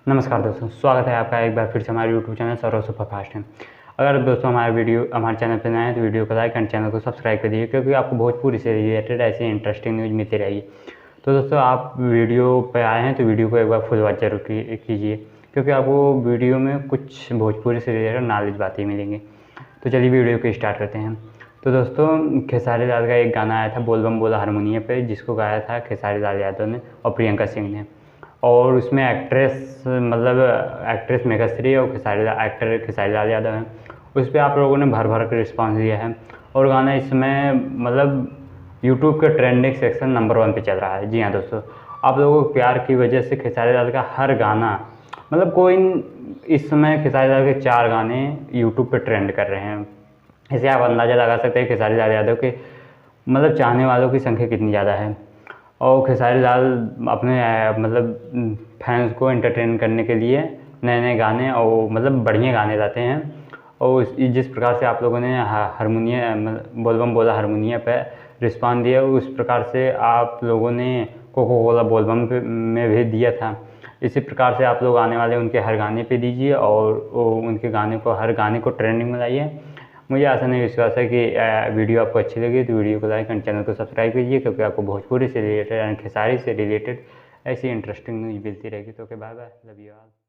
नमस्कार दोस्तों, स्वागत है आपका एक बार फिर से हमारे यूट्यूब चैनल सौरभ सुपरफास्ट में। अगर दोस्तों हमारे चैनल पर नए हैं तो वीडियो को लाइक एंड चैनल को सब्सक्राइब कर दीजिए, क्योंकि आपको भोजपुरी से रिलेटेड ऐसी इंटरेस्टिंग न्यूज़ मिलती रहेगी। तो दोस्तों, आप वीडियो पे आए हैं तो वीडियो को एक बार फुल वॉच जरूर कीजिए, क्योंकि आपको वीडियो में कुछ भोजपुरी से रिलेटेड नॉलेज बातें मिलेंगी। तो चलिए वीडियो को स्टार्ट करते हैं। तो दोस्तों, खेसारी लाल का एक गाना आया था बोल बम बोला हारमोनियम पे, जिसको गाया था खेसारी लाल यादव ने और प्रियंका सिंह ने। और उसमें एक्ट्रेस मेघश्री और एक्टर खेसारी लाल यादव हैं। उस पर आप लोगों ने भर भर के रिस्पॉन्स दिया है और गाना इसमें यूट्यूब के ट्रेंडिंग सेक्शन नंबर 1 पे चल रहा है। जी हाँ दोस्तों, आप लोगों के प्यार की वजह से खेसारी लाल का हर गाना कोई इस समय खेसारी लाल के 4 गाने यूट्यूब पे ट्रेंड कर रहे हैं। इससे आप अंदाज़ा लगा सकते हैं खेसारी लाल यादव के चाहने वालों की संख्या कितनी ज़्यादा है। और खेसारी लाल अपने फैंस को एंटरटेन करने के लिए नए नए गाने और बढ़िया गाने लाते हैं। और जिस प्रकार से आप लोगों ने हारमोनियम बोल बम बोला हारमोनियम पे रिस्पॉन्स दिया, उस प्रकार से आप लोगों ने कोको कोला बोल बम में भी दिया था। इसी प्रकार से आप लोग आने वाले उनके हर गाने पे दीजिए और उनके हर गाने को ट्रेंडिंग में लाइए। मुझे आशा नहीं विश्वास है कि वीडियो आपको अच्छी लगी तो वीडियो को लाइक एंड चैनल को सब्सक्राइब कीजिए, क्योंकि आपको भोजपुरी से रिलेटेड एंड खेसारी से रिलेटेड ऐसी इंटरेस्टिंग न्यूज़ मिलती रहेगी। तो bye bye, love you all.